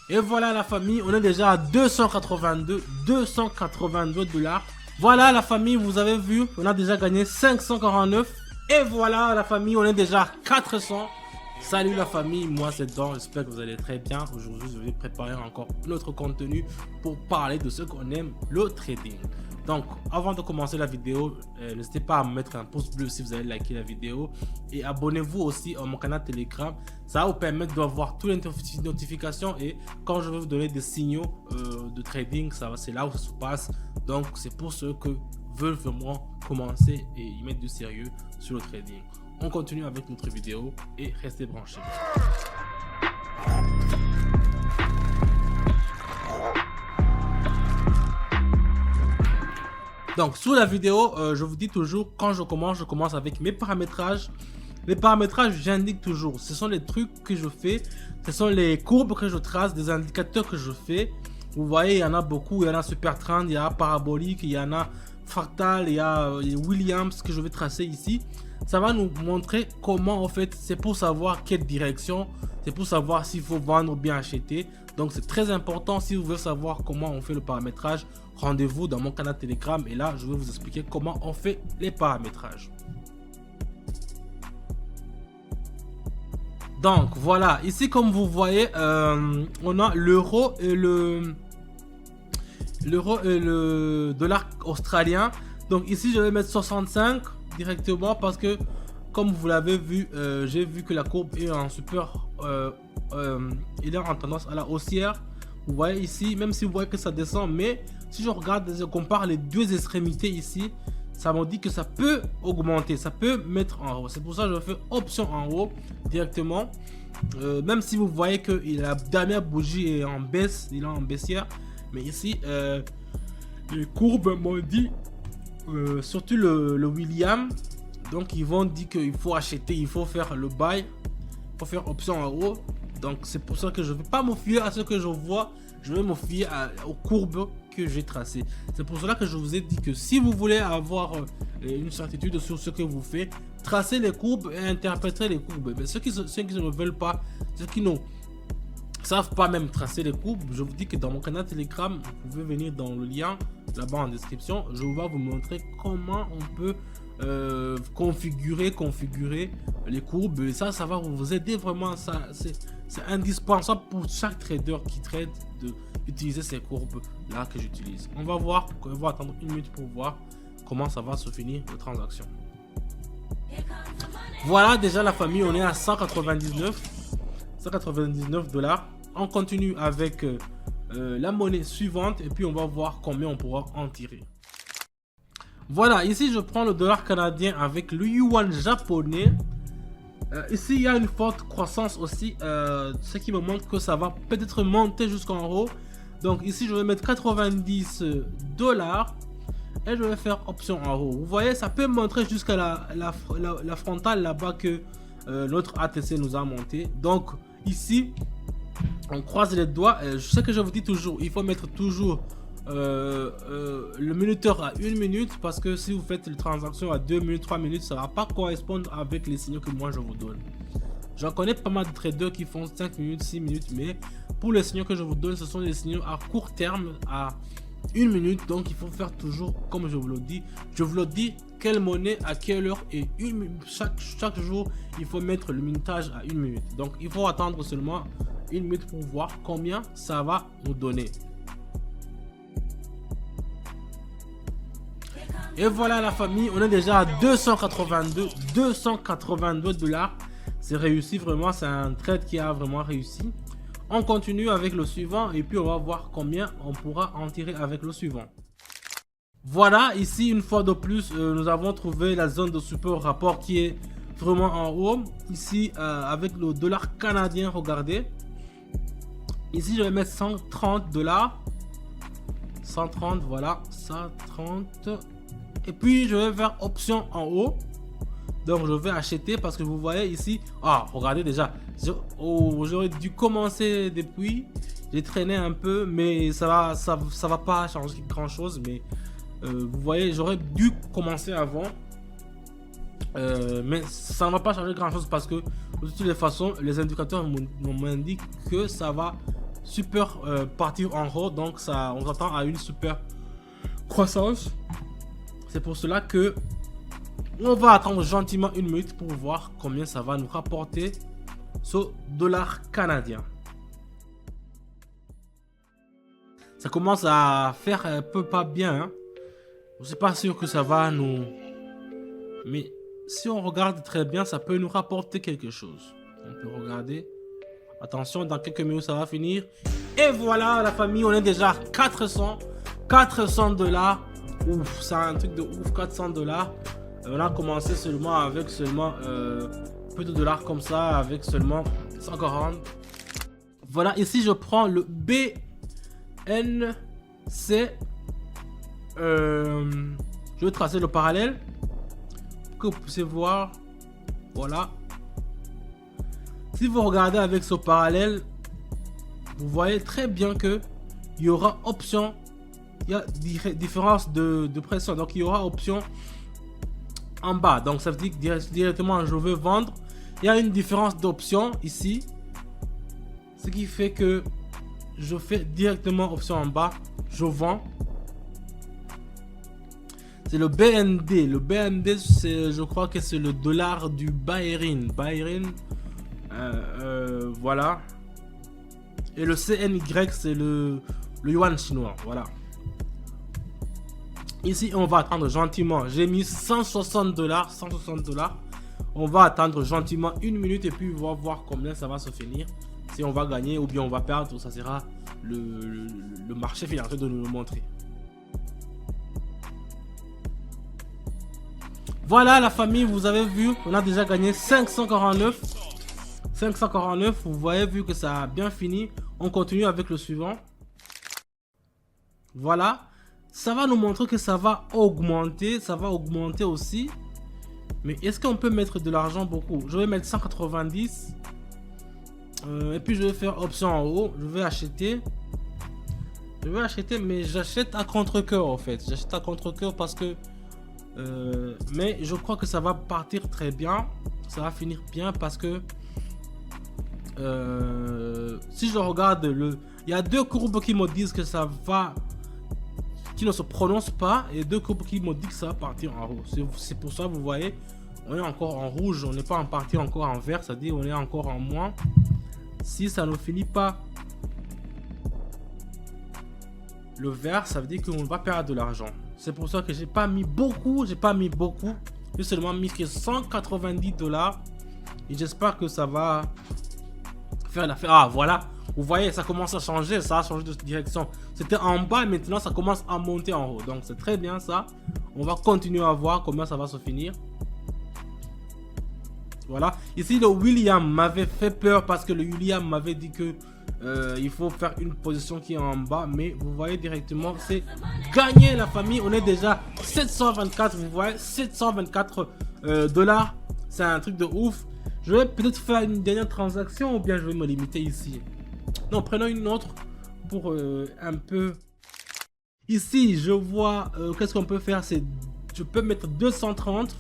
Et voilà la famille, on est déjà à 282 $. Voilà la famille, vous avez vu, on a déjà gagné 549. Et voilà la famille, on est déjà à 400. Salut la famille, moi c'est Dan, j'espère que vous allez très bien. Aujourd'hui je vais préparer encore notre contenu pour parler de ce qu'on aime, le trading. Donc avant de commencer la vidéo, n'hésitez pas à mettre un pouce bleu si vous avez liké la vidéo. Et abonnez-vous aussi à mon canal Telegram. Ça va vous permettre d'avoir toutes les notifications. Et quand je vais vous donner des signaux de trading, c'est là où ça se passe. Donc c'est pour ceux que veulent vraiment commencer et y mettre du sérieux sur le trading. On continue avec notre vidéo et restez branchés. Donc sur la vidéo, je vous dis toujours, quand je commence avec mes paramétrages. Les paramétrages, j'indique toujours, ce sont les trucs que je fais, ce sont les courbes que je trace, des indicateurs que je fais. Vous voyez, il y en a beaucoup, il y en a Super Trend, il y a Parabolique, il y en a Fractal, il y a Williams que je vais tracer ici. Ça va nous montrer comment, en fait, c'est pour savoir quelle direction, c'est pour savoir s'il faut vendre ou bien acheter. Donc c'est très important. Si vous voulez savoir comment on fait le paramétrage, rendez-vous dans mon canal Telegram et là je vais vous expliquer comment on fait les paramétrages. Donc voilà, ici comme vous voyez, on a l'euro et le dollar australien. Donc ici je vais mettre 65 directement parce que comme vous l'avez vu, j'ai vu que la courbe est en super, il est en tendance à la haussière. Vous voyez ici, même si vous voyez que ça descend, mais si je regarde, je compare les deux extrémités ici, ça me dit que ça peut augmenter, ça peut mettre en haut. C'est pour ça que je fais option en haut directement. Même si vous voyez que la dernière bougie est en baisse, il est en baissière, mais ici les courbes m'ont dit, surtout le William, donc ils vont dire qu'il faut acheter, il faut faire le buy, il faut faire option en haut. Donc c'est pour ça que je ne vais pas me fier à ce que je vois, je vais me fier aux courbes que j'ai tracées. C'est pour cela que je vous ai dit que si vous voulez avoir une certitude sur ce que vous faites, tracez les courbes et interprétez les courbes. Mais ceux qui ne veulent pas, ceux qui ne savent pas même tracer les courbes, je vous dis que dans mon canal Telegram, vous pouvez venir dans le lien là-bas en description. Je vais vous montrer comment on peut configurer les courbes. Et ça va vous aider vraiment. C'est indispensable pour chaque trader qui trade d'utiliser ces courbes là que j'utilise. On va voir, on va attendre une minute pour voir comment ça va se finir la transaction. Voilà, déjà la famille, on est à 199 $. On continue avec la monnaie suivante et puis on va voir combien on pourra en tirer. Voilà, ici je prends le dollar canadien avec le yuan japonais. Ici il y a une forte croissance aussi, ce qui me montre que ça va peut-être monter jusqu'en haut. Donc ici je vais mettre 90 $ et je vais faire option en haut. Vous voyez, ça peut montrer jusqu'à la frontale là-bas que notre ATC nous a monté. Donc ici on croise les doigts. Je sais que je vous dis toujours, il faut mettre toujours le minuteur à 1 minute, parce que si vous faites les transactions à 2 minutes, 3 minutes, ça va pas correspondre avec les signaux que moi je vous donne. J'en connais pas mal de traders qui font 5 minutes, 6 minutes, mais pour les signaux que je vous donne, ce sont des signaux à court terme, à 1 minute. Donc il faut faire toujours comme je vous le dis. Je vous le dis, quelle monnaie, à quelle heure, et chaque jour, il faut mettre le minutage à 1 minute. Donc il faut attendre seulement 1 minute pour voir combien ça va nous donner. Et voilà la famille, on est déjà à 282 $. C'est réussi vraiment, c'est un trade qui a vraiment réussi. On continue avec le suivant et puis on va voir combien on pourra en tirer avec le suivant. Voilà, ici une fois de plus, nous avons trouvé la zone de support rapport qui est vraiment en haut. Ici avec le dollar canadien, regardez. Ici je vais mettre 130 $. 130, voilà, 130. Et puis je vais faire option en haut. Donc je vais acheter parce que vous voyez ici. Ah, regardez déjà. J'aurais dû commencer depuis. J'ai traîné un peu, mais ça va pas changer grand chose. Mais vous voyez, j'aurais dû commencer avant. Mais ça ne va pas changer grand chose parce que de toutes les façons, les indicateurs m'indiquent que ça va super partir en haut. Donc ça, on s'attend à une super croissance. C'est pour cela que on va attendre gentiment une minute pour voir combien ça va nous rapporter ce dollar canadien. Ça commence à faire un peu pas bien, hein. Je suis pas sûr que ça va nous... Mais si on regarde très bien, ça peut nous rapporter quelque chose. On peut regarder. Attention, dans quelques minutes, ça va finir. Et voilà, la famille, on est déjà à 400 $. Ouf, c'est un truc de ouf, 400 $. On a commencé seulement avec peu de dollars comme ça, avec seulement 140. Voilà, ici, je prends le BNC. Je vais tracer le parallèle pour que vous puissiez voir. Voilà. Si vous regardez avec ce parallèle, vous voyez très bien que il y aura option. Il y a différence de pression. Donc il y aura option en bas. Donc ça veut dire que directement je veux vendre. Il y a une différence d'option ici. Ce qui fait que je fais directement option en bas. Je vends. C'est le BND. Le BND, je crois que c'est le dollar du Bahreïn. Voilà. Et le CNY, c'est le yuan chinois. Voilà. Ici, on va attendre gentiment. J'ai mis 160 $. 160 $. On va attendre gentiment une minute et puis on va voir combien ça va se finir. Si on va gagner ou bien on va perdre, ça sera le marché financier de nous le montrer. Voilà la famille, vous avez vu, on a déjà gagné 549. 549, vous voyez, vu que ça a bien fini. On continue avec le suivant. Voilà. Ça va nous montrer que ça va augmenter. Ça va augmenter aussi. Mais est-ce qu'on peut mettre de l'argent beaucoup? Je vais mettre 190. Et puis je vais faire option en haut. Je vais acheter. Mais j'achète à contre-cœur en fait. J'achète à contre-cœur parce que... mais je crois que ça va partir très bien. Ça va finir bien parce que... si je regarde il y a deux courbes qui me disent que ça va... qui ne se prononcent pas. Et deux courbes qui me disent que ça va partir en haut. C'est pour ça, vous voyez, on est encore en rouge. On n'est pas en partie encore en vert. C'est-à-dire on est encore en moins. Si ça ne finit pas le vert, ça veut dire qu'on va perdre de l'argent. C'est pour ça que j'ai pas mis beaucoup. J'ai seulement mis que 190 $. Et j'espère que ça va faire l'affaire. Ah voilà, vous voyez, ça commence à changer. Ça a changé de direction. C'était en bas, maintenant ça commence à monter en haut. Donc c'est très bien ça. On va continuer à voir comment ça va se finir. Voilà. Ici le William m'avait fait peur parce que le William m'avait dit que il faut faire une position qui est en bas. Mais vous voyez directement, c'est gagné la famille. On est déjà 724. Vous voyez, 724 $. C'est un truc de ouf. Je vais peut-être faire une dernière transaction ou bien je vais me limiter ici. Non, prenons une autre pour un peu. Ici, je vois, qu'est-ce qu'on peut faire, c'est, je peux mettre 230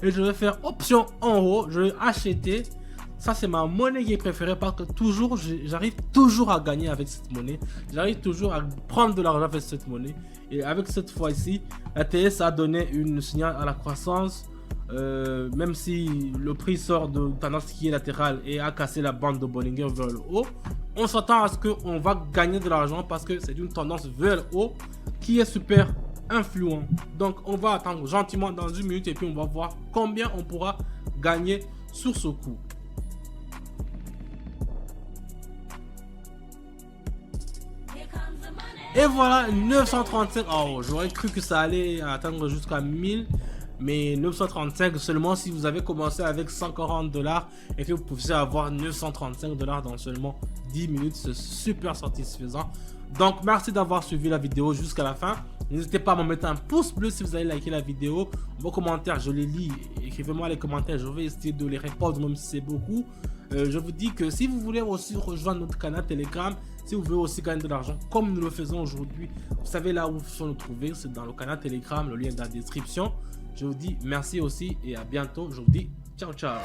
et je vais faire option en haut, je vais acheter. Ça, c'est ma monnaie qui est préférée parce que toujours, j'arrive toujours à gagner avec cette monnaie. J'arrive toujours à prendre de l'argent avec cette monnaie. Et avec cette fois-ci, la TS a donné une signal à la croissance. Même si le prix sort de tendance qui est latérale et a cassé la bande de Bollinger vers le haut, on s'attend à ce qu'on va gagner de l'argent parce que c'est une tendance vers le haut qui est super influent. Donc on va attendre gentiment dans une minute et puis on va voir combien on pourra gagner sur ce coup. Et voilà, 935. Oh, j'aurais cru que ça allait atteindre jusqu'à 1000. Mais 935 seulement si vous avez commencé avec 140 $ et que vous pouvez avoir 935 $ dans seulement 10 minutes. C'est super satisfaisant. Donc merci d'avoir suivi la vidéo jusqu'à la fin. N'hésitez pas à me mettre un pouce bleu si vous avez liké la vidéo. Vos commentaires, je les lis. Écrivez-moi les commentaires, je vais essayer de les répondre même si c'est beaucoup. Je vous dis que si vous voulez aussi rejoindre notre canal Telegram, si vous voulez aussi gagner de l'argent comme nous le faisons aujourd'hui, vous savez là où vous pouvez nous trouver, c'est dans le canal Telegram, le lien est dans la description. Je vous dis merci aussi et à bientôt. Je vous dis ciao ciao.